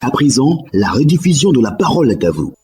À présent, la rediffusion de La Parole est à vous.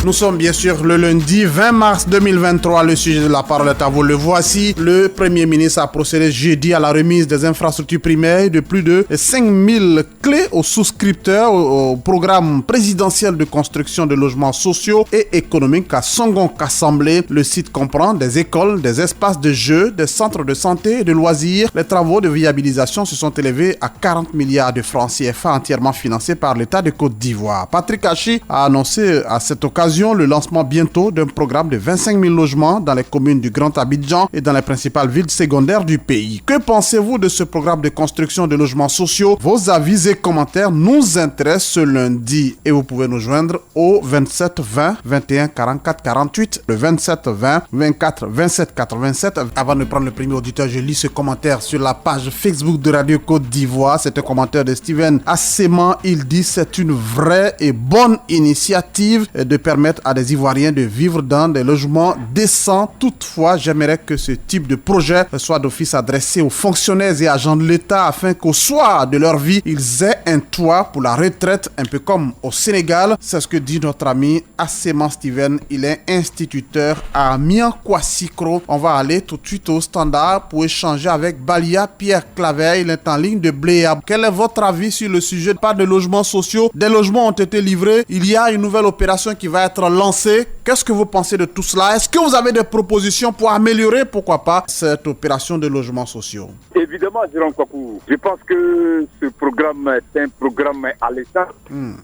Nous sommes bien sûr le lundi 20 mars 2023. Le sujet de La Parole est à vous. Le voici. Le Premier ministre a procédé jeudi à la remise des infrastructures primaires de plus de 5000 clés aux souscripteurs au programme présidentiel de construction de logements sociaux et économiques à Songon-Kassamblé. Le site comprend des écoles, des espaces de jeux, des centres de santé et de loisirs. Les travaux de viabilisation se sont élevés à 40 milliards de francs CFA entièrement financés par l'État de Côte d'Ivoire. Patrick Hachi a annoncé à cette occasion le lancement bientôt d'un programme de 25 000 logements dans les communes du Grand Abidjan et dans les principales villes secondaires du pays. Que pensez-vous de ce programme de construction de logements sociaux? Vos avis et commentaires nous intéressent ce lundi et vous pouvez nous joindre au 27 20 21 44 48, le 27 20 24 27 87. Avant de prendre le premier auditeur, je lis ce commentaire sur la page Facebook de Radio Côte d'Ivoire. C'est un commentaire de Steven Asseman. Il dit: c'est une vraie et bonne initiative de permettre à des Ivoiriens de vivre dans des logements décents. Toutefois, j'aimerais que ce type de projet soit d'office adressé aux fonctionnaires et agents de l'État afin qu'au soir de leur vie, ils aient un toit pour la retraite, un peu comme au Sénégal. C'est ce que dit notre ami Asseman Steven. Il est instituteur à Miankwassikro. On va aller tout de suite au standard pour échanger avec Balia Pierre Claver. Il est en ligne de Bléa. Quel est votre avis sur le sujet? Pas de logements sociaux. Des logements ont été livrés. Il y a une nouvelle opération qui va être lancée. Qu'est-ce que vous pensez de tout cela? Est-ce que vous avez des propositions pour améliorer, pourquoi pas, cette opération de logements sociaux? Évidemment, Jérôme Kakou. Je pense que ce programme est un programme alléchant.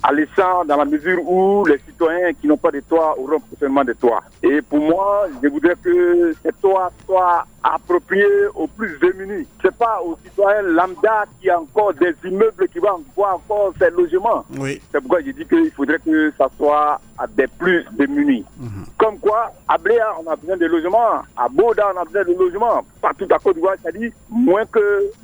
Alléchant dans la mesure où les citoyens qui n'ont pas de toit auront prochainement des toits. Et pour moi, je voudrais que ces toits soient appropriés aux plus démunis. C'est pas aux citoyens lambda qui a encore des immeubles qui vont avoir encore ces logements. Oui. C'est pourquoi je dis qu'il faudrait que ça soit à des plus démunis. Comme quoi, à Bléa, on a besoin de logements. À Boda, on a besoin de logements. Partout à Côte d'Ivoire, c'est-à-dire moins que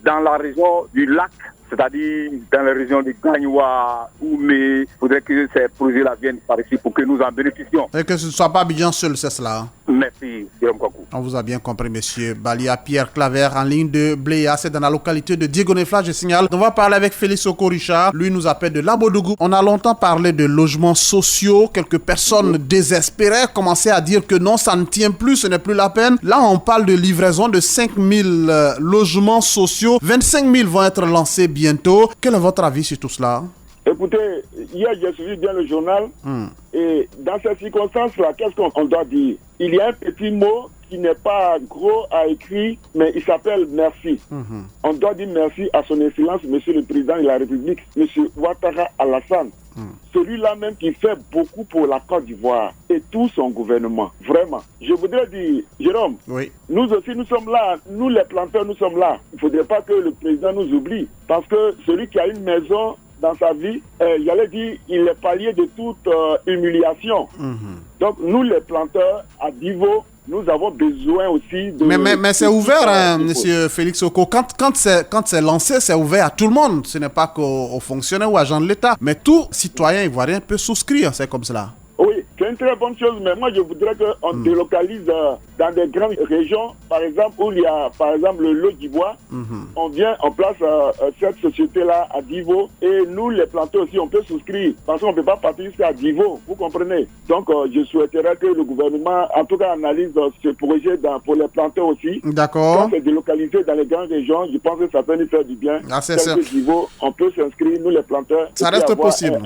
dans la région du lac, c'est-à-dire dans la région de Gagnoua, Oumé. Il faudrait que ces projets-là viennent par ici pour que nous en bénéficions. Et que ce ne soit pas Abidjan seul, c'est cela? Merci, Jérôme Kakou. On vous a bien compris, monsieur. Balia Pierre Claver en ligne de Bléa, c'est dans la localité de Diegonefla, je signale. On va parler avec Félix Okoricha. Lui nous appelle de Labodougou. On a longtemps parlé de logements sociaux. Quelques personnes désespérées commençaient à dire que non, ça ne tient plus, ce n'est plus la peine. Là, on parle de livraison de 5000 logements sociaux. 25 000 vont être lancés bientôt. Quel est votre avis sur tout cela? Écoutez, hier j'ai suivi bien le journal et dans ces circonstances-là, qu'est-ce qu'on doit dire? Il y a un petit mot qui n'est pas gros à écrire, mais il s'appelle merci. On doit dire merci à son excellence, monsieur le président de la République, monsieur Ouattara Alassane. Celui-là même qui fait beaucoup pour la Côte d'Ivoire et tout son gouvernement. Vraiment. Je voudrais dire, Jérôme, oui. Nous aussi nous sommes là, nous les planteurs nous sommes là. Il ne faudrait pas que le président nous oublie, parce que celui qui a une maison dans sa vie, j'allais dire, il est palier de toute humiliation. Donc nous les planteurs à Divo, nous avons besoin aussi de... Mais c'est ouvert, monsieur Félix Oko. Quand c'est lancé, c'est ouvert à tout le monde. Ce n'est pas qu'aux fonctionnaires ou agents de l'État. Mais tout citoyen ivoirien peut souscrire, c'est comme cela. Oui, c'est une très bonne chose, mais moi je voudrais qu'on délocalise dans des grandes régions, par exemple, où il y a, par exemple, le lot d'Ivoire. On vient, on place cette société-là à Divo, et nous, les planteurs aussi, on peut souscrire, parce qu'on ne peut pas partir jusqu'à Divo, vous comprenez. Donc, je souhaiterais que le gouvernement, en tout cas, analyse ce projet pour les planteurs aussi. D'accord. Quand c'est délocalisé dans les grandes régions, je pense que ça peut nous faire du bien. Ah, c'est ça. Divo, on peut s'inscrire, nous, les planteurs. Ça reste possible.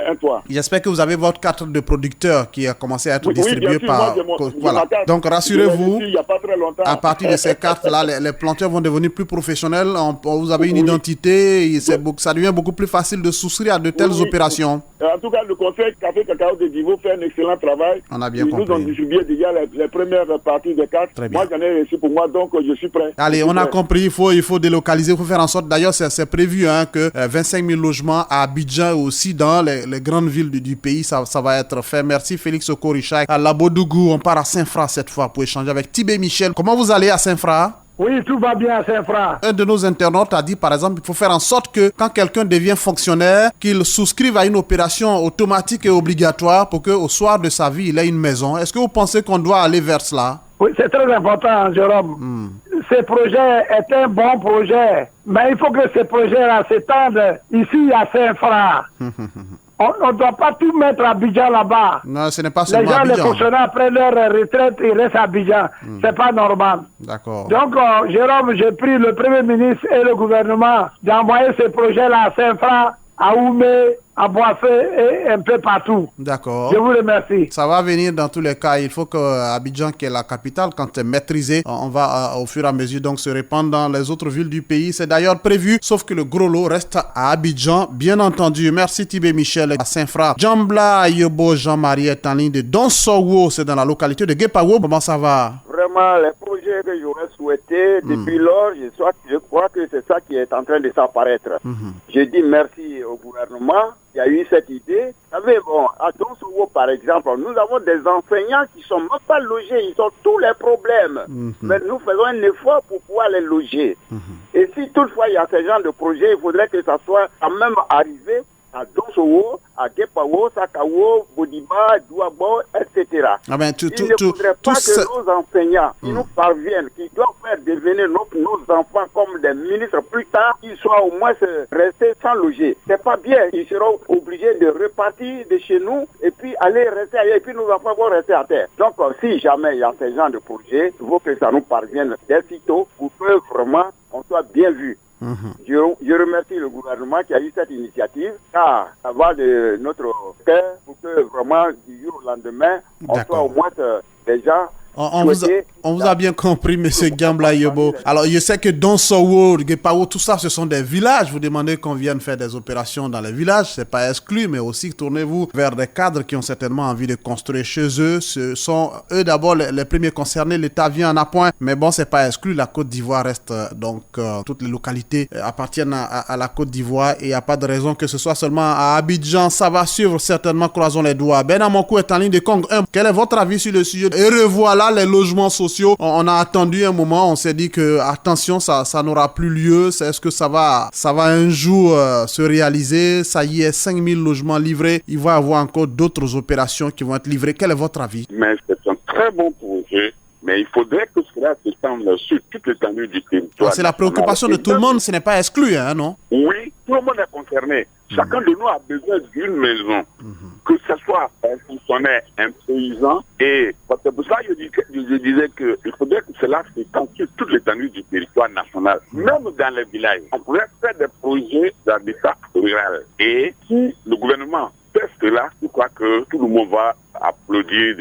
Un toit. J'espère que vous avez votre carte de producteur qui a commencé à être distribuée par... Voilà. Donc, rassurez-vous, il y a pas très longtemps. à partir de ces cartes-là, les planteurs vont devenir plus professionnels. Vous avez une identité, et ça devient beaucoup plus facile de souscrire à de telles opérations. En tout cas, le conseil Café Cacao de Divo fait un excellent travail. On a bien compris. Ils nous ont distribué déjà les premières parties des cartes. Moi, j'en ai reçu pour moi, donc je suis prêt. Allez, on a compris, il faut délocaliser, il faut faire en sorte. D'ailleurs, c'est prévu que 25 000 logements à Abidjan et aussi dans les grandes villes du pays, ça va être fait. Merci Félix Okoricha. À Labodougou, on part à Saint-Fra cette fois pour échanger avec Tibé Michel. Comment vous allez à Saint-Fra? Oui, tout va bien à Saint-Fra. Un de nos internautes a dit, par exemple, il faut faire en sorte que quand quelqu'un devient fonctionnaire, qu'il souscrive à une opération automatique et obligatoire pour qu'au soir de sa vie, il ait une maison. Est-ce que vous pensez qu'on doit aller vers cela? Oui, c'est très important, Jérôme. Ce projet est un bon projet, mais il faut que ce projet-là s'étende ici à Saint-Fra. On ne doit pas tout mettre à Abidjan là-bas. Non, ce n'est pas Les seulement gens, les Abidjan. fonctionnaires, après leur retraite, ils restent à Abidjan. C'est pas normal. D'accord. Donc, Jérôme, j'ai pris le Premier ministre et le gouvernement d'envoyer ce projet-là à Saint-Fra, à Oumé, à Boissé et un peu partout. D'accord. Je vous remercie. Ça va venir dans tous les cas. Il faut que Abidjan, qui est la capitale, quand c'est maîtrisé, on va au fur et à mesure donc se répandre dans les autres villes du pays. C'est d'ailleurs prévu, sauf que le gros lot reste à Abidjan, bien entendu. Merci Tibé Michel à Saint-Fra. Djambla Yobo Jean-Marie est en ligne de Donsowo, c'est dans la localité de Guépawo. Comment ça va? Vraiment, les projets que j'aurais souhaité depuis lors, je crois que c'est ça qui est en train de s'apparaître. Je dis merci au gouvernement qui a eu cette idée. Vous savez, bon, à Donsowo, par exemple, nous avons des enseignants qui sont même pas logés, ils ont tous les problèmes. Mais nous faisons un effort pour pouvoir les loger. Et si toutefois il y a ce genre de projet, il faudrait que ça soit quand même arrivé à Donsowo, à Guépawo, Sakawo, Bodiba, Douabo, etc. Ah ben, Il ne faudrait pas que nos enseignants qui nous parviennent, qui doivent faire devenir nos enfants comme des ministres plus tard, qu'ils soient au moins restés sans loger. C'est pas bien. Ils seront obligés de repartir de chez nous et puis aller rester ailleurs. Et puis nos enfants vont rester à terre. Donc, si jamais il y a ce genre de projet, il faut que ça nous parvienne dès sitôt pour que vraiment on soit bien vu. Je remercie le gouvernement qui a eu cette initiative, car ça va de notre cœur pour que vraiment du jour au lendemain, on soit au moins déjà On vous a bien compris, monsieur Djambla Yobo. Alors, je sais que Donsowo, Guépawo, tout ça, ce sont des villages. Vous demandez qu'on vienne faire des opérations dans les villages. C'est pas exclu, mais aussi tournez-vous vers des cadres qui ont certainement envie de construire chez eux. Ce sont eux d'abord les premiers concernés. L'État vient en appoint. Mais bon, c'est pas exclu. La Côte d'Ivoire reste donc, toutes les localités appartiennent à la Côte d'Ivoire et il n'y a pas de raison que ce soit seulement à Abidjan. Ça va suivre certainement, croisons les doigts. Ben Amonkou est en ligne de Congo 1. Quel est votre avis sur le sujet? Et revoilà les logements sociaux. On a attendu un moment, on s'est dit que attention, ça n'aura plus lieu. Est-ce que ça va un jour se réaliser? Ça y est, 5000 logements livrés. Il va y avoir encore d'autres opérations qui vont être livrées. Quel est votre avis? Mais c'est un très bon projet. Mais il faudrait que cela s'étende sur toute l'étendue du territoire. C'est la préoccupation de tout le monde, ce n'est pas exclu, hein, non? Oui, tout le monde est concerné. Chacun de nous a besoin d'une maison, que ce soit un fonctionnaire, un paysan. Et c'est pour ça que je disais qu'il faudrait que cela s'étende sur toute l'étendue du territoire national, même dans les villages. On pourrait faire des projets d'habitat rural. Et si le gouvernement fait cela, je crois que tout le monde va applaudir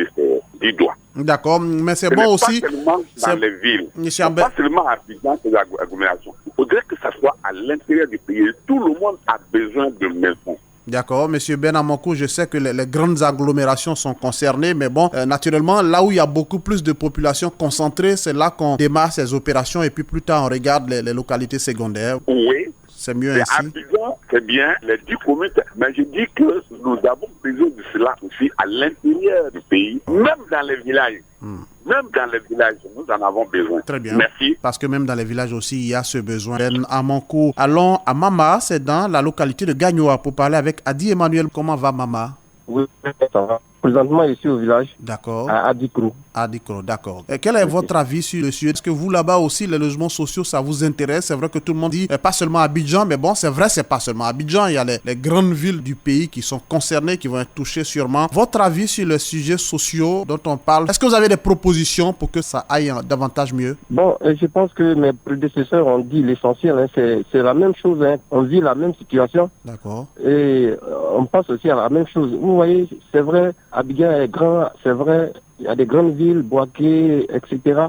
du doigt. D'accord, mais c'est bon aussi. Pas seulement dans les villes, pas seulement à Abidjan, c'est l'agglomération. Il faudrait que ça soit à l'intérieur du pays. Tout le monde a besoin de maisons. D'accord, monsieur Ben Amonkou, je sais que les grandes agglomérations sont concernées, mais bon, naturellement, là où il y a beaucoup plus de population concentrée, c'est là qu'on démarre ces opérations et puis plus tard, on regarde les localités secondaires. Oui. C'est mieux ainsi. Abidjan, c'est bien, les 10 communes, mais je dis que nous avons besoin de cela aussi à l'intérieur du pays, même dans les villages. Même dans les villages, nous en avons besoin. Très bien. Merci. Parce que même dans les villages aussi, il y a ce besoin. Ben Amonkou, allons à Mama, c'est dans la localité de Gagnoa pour parler avec Adi Emmanuel. Comment va Mama? Oui, ça va. Présentement, ici au village. D'accord. À Adikro. Adikro, d'accord. Et quel est votre avis sur le sujet? Est-ce que vous, là-bas aussi, les logements sociaux, ça vous intéresse? C'est vrai que tout le monde dit, pas seulement Abidjan, mais bon, c'est vrai, c'est pas seulement Abidjan. Il y a les grandes villes du pays qui sont concernées, qui vont être touchées sûrement. Votre avis sur les sujets sociaux dont on parle? Est-ce que vous avez des propositions pour que ça aille davantage mieux? Bon, je pense que mes prédécesseurs ont dit l'essentiel. Hein, c'est la même chose. Hein. On vit la même situation. D'accord. Et on passe aussi à la même chose. Vous voyez, c'est vrai, Abidjan est grand, c'est vrai. Il y a des grandes villes, Boaké, etc.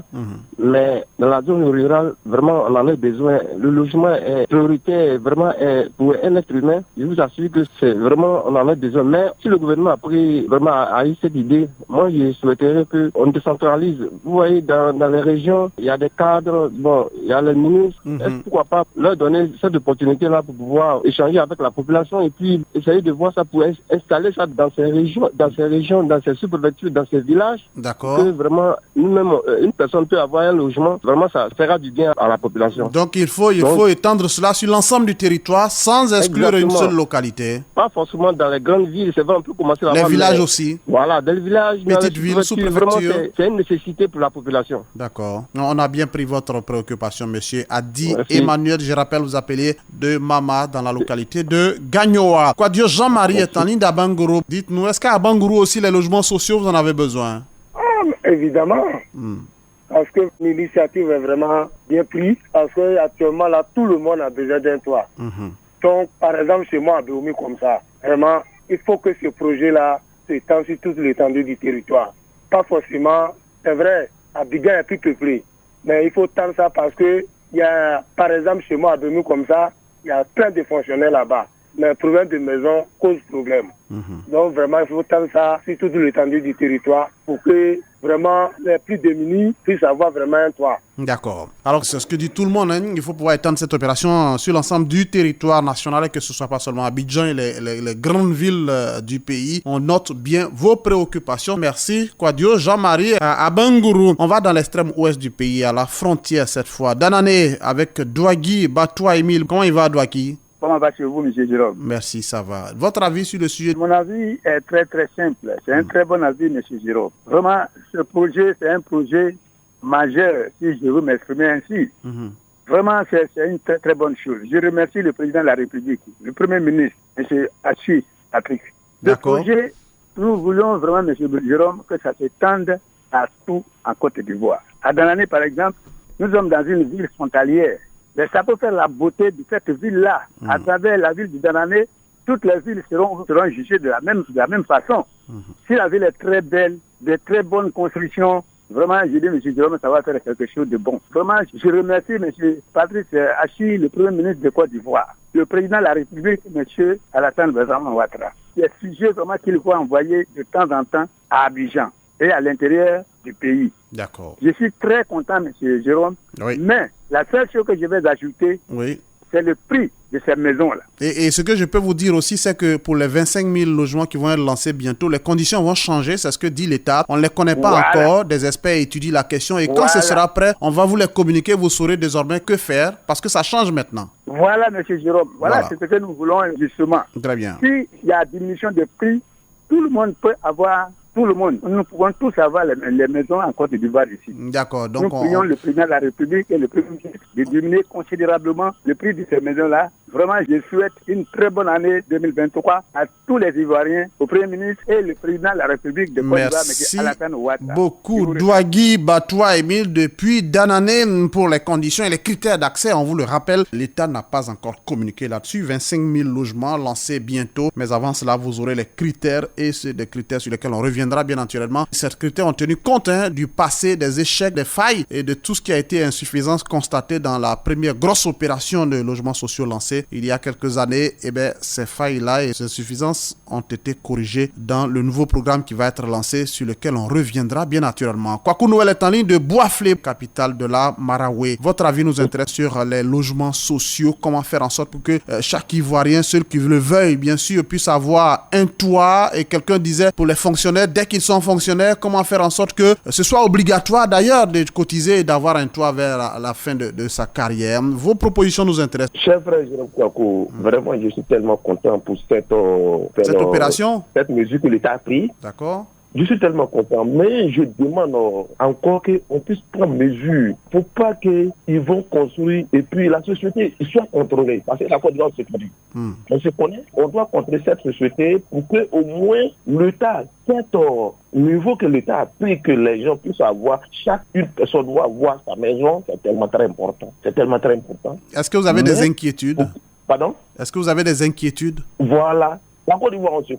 Mais dans la zone rurale, vraiment, on en a besoin. Le logement est prioritaire, vraiment, pour un être humain. Je vous assure que c'est vraiment, on en a besoin. Mais si le gouvernement a pris, vraiment, a eu cette idée, moi, je souhaiterais qu'on décentralise. Vous voyez, dans les régions, il y a des cadres, bon, il y a les ministres. Pourquoi pas leur donner cette opportunité-là pour pouvoir échanger avec la population et puis essayer de voir ça pour installer ça dans ces régions, dans ces sous-préfectures, dans ces villages. D'accord. Que vraiment, nous-mêmes, une personne peut avoir un logement, vraiment ça fera du bien à la population. Donc il faut étendre cela sur l'ensemble du territoire sans exclure une seule localité. Pas forcément dans les grandes villes, c'est vrai, on peut commencer là-bas. Les villages aussi. Voilà, dans les villages, petites villes, sous-préfecture. C'est une nécessité pour la population. D'accord. On a bien pris votre préoccupation, monsieur Adi Emmanuel. Je rappelle, vous appelez de Mama dans la localité de Gagnoa. Quadio Jean-Marie est en ligne d'Abangourou. Dites-nous, est-ce qu'à Abangourou aussi les logements sociaux, vous en avez besoin? Évidemment. Parce que l'initiative est vraiment bien prise. Parce qu'actuellement, là, tout le monde a besoin d'un toit. Donc, par exemple, chez moi, à Béoumi, comme ça, vraiment, il faut que ce projet-là s'étende sur toute l'étendue du territoire. Pas forcément, c'est vrai, Abidjan est plus peuplé. Mais il faut tendre ça parce que, il y a, par exemple, chez moi, à Béoumi, comme ça, il y a plein de fonctionnaires là-bas. Mais le problème de maison cause problème. Donc, vraiment, il faut tendre ça sur toute l'étendue du territoire pour que vraiment les plus démunis puissent avoir vraiment un toit. D'accord. Alors, c'est ce que dit tout le monde. Hein. Il faut pouvoir étendre cette opération sur l'ensemble du territoire national et que ce ne soit pas seulement Abidjan et les grandes villes du pays. On note bien vos préoccupations. Merci. Quadio Jean-Marie à Abangourou. On va dans l'extrême ouest du pays, à la frontière cette fois. Danané avec Douagui, Batoua Émile. Comment il va, Douagui? Comment va chez vous, M. Jérôme? Merci, ça va. Votre avis sur le sujet? Mon avis est très très simple. C'est un très bon avis, M. Jérôme. Vraiment, ce projet, c'est un projet majeur, si je veux m'exprimer ainsi. Vraiment, c'est une très très bonne chose. Je remercie le président de la République, le Premier ministre, M. Hachi Patrick. Ce projet, nous voulons vraiment, M. Jérôme, que ça s'étende à tout en Côte d'Ivoire. À Danané, par exemple, nous sommes dans une ville frontalière. Mais ça peut faire la beauté de cette ville-là. À travers la ville de Danané, toutes les villes seront jugées de la même façon. Si la ville est très belle, de très bonnes constructions, vraiment, je dis, M. Jérôme, ça va faire quelque chose de bon. Vraiment, je remercie M. Patrice Hachi, le Premier ministre de Côte d'Ivoire, le président de la République, M. Alassane Ouattara. Il y a des sujets vraiment qu'il faut envoyer de temps en temps à Abidjan et à l'intérieur du pays. D'accord. Je suis très content, M. Jérôme, mais la seule chose que je vais ajouter, c'est le prix de ces maisons-là. Et ce que je peux vous dire aussi, c'est que pour les 25 000 logements qui vont être lancés bientôt, les conditions vont changer, c'est ce que dit l'État. On ne les connaît pas encore, des experts étudient la question et quand ce sera prêt, on va vous les communiquer, vous saurez désormais que faire parce que ça change maintenant. Voilà, M. Jérôme, voilà c'est ce que nous voulons justement. Très bien. S'il y a diminution de prix, tout le monde peut avoir... Tout le monde, nous pouvons tous avoir les maisons en Côte d'Ivoire ici. D'accord. Donc nous prions le président de la République et le Premier ministre de diminuer considérablement le prix de ces maisons-là. Vraiment, je souhaite une très bonne année 2023 à tous les Ivoiriens, au Premier ministre et le président de la République de Côte d'Ivoire, M. Alassane Ouattara. Merci beaucoup. Douagui, Batoua Émile, depuis Danané, pour les conditions et les critères d'accès, on vous le rappelle, l'État n'a pas encore communiqué là-dessus. 25 000 logements lancés bientôt. Mais avant cela, vous aurez les critères et c'est des critères sur lesquels on revient bien naturellement. Ces critères ont tenu compte du passé, des échecs, des failles et de tout ce qui a été insuffisance constatée dans la première grosse opération de logements sociaux lancée il y a quelques années. Et bien, ces failles-là et ces insuffisances ont été corrigées dans le nouveau programme qui va être lancé sur lequel on reviendra bien naturellement. Kwaku Noël est en ligne de Boisflé, capitale de la Maraoué. Votre avis nous intéresse sur les logements sociaux. Comment faire en sorte pour que chaque Ivoirien, ceux qui le veuillent, bien sûr, puisse avoir un toit. Et quelqu'un disait pour les fonctionnaires, dès qu'ils sont fonctionnaires, comment faire en sorte que ce soit obligatoire d'ailleurs de cotiser et d'avoir un toit vers la fin de sa carrière. Vos propositions nous intéressent. Cher frère Jérôme Kouakou, vraiment je suis tellement content pour cette opération, cette mesure que l'État a prise. D'accord. Je suis tellement content, mais je demande encore qu'on puisse prendre mesure pour pas qu'ils vont construire et puis la société soit contrôlée. Parce que la Côte d'Ivoire se produit. On se connaît, on doit contrôler cette société pour que au moins l'État, cet niveau que l'État a pris, que les gens puissent avoir, chaque personne doit avoir sa maison, c'est tellement très important. C'est tellement très important. Est-ce que vous avez des inquiétudes? Pardon? Est-ce que vous avez des inquiétudes? Voilà. La Côte d'Ivoire, on se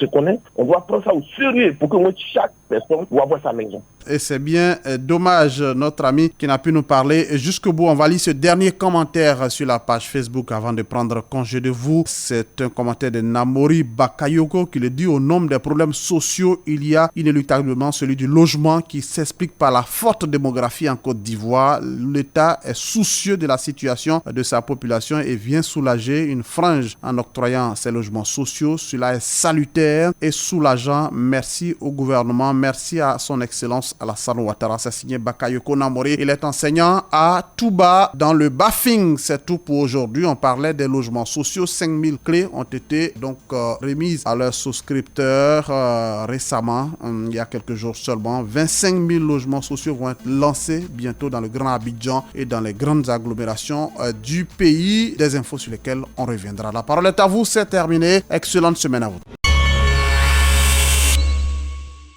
connaît, on doit prendre ça au sérieux pour que chaque personne doit avoir sa maison. Et c'est bien dommage, notre ami qui n'a pu nous parler jusqu'au bout. On va lire ce dernier commentaire sur la page Facebook avant de prendre congé de vous. C'est un commentaire de Namori Bakayoko qui le dit: au nombre des problèmes sociaux, il y a inéluctablement celui du logement qui s'explique par la forte démographie en Côte d'Ivoire. L'État est soucieux de la situation de sa population et vient soulager une frange en octroyant ces logements sociaux sociaux. Cela est salutaire et soulageant. Merci au gouvernement, merci à son excellence Alassane Ouattara. C'est signé Bakayoko Namori. Il est enseignant à Touba dans le Bafing. C'est tout pour aujourd'hui. On parlait des logements sociaux. 5000 clés ont été donc remises à leurs souscripteurs récemment, il y a quelques jours seulement. 25 000 logements sociaux vont être lancés bientôt dans le Grand Abidjan et dans les grandes agglomérations du pays. Des infos sur lesquelles on reviendra. La parole est à vous, c'est terminé. Excellente semaine à vous.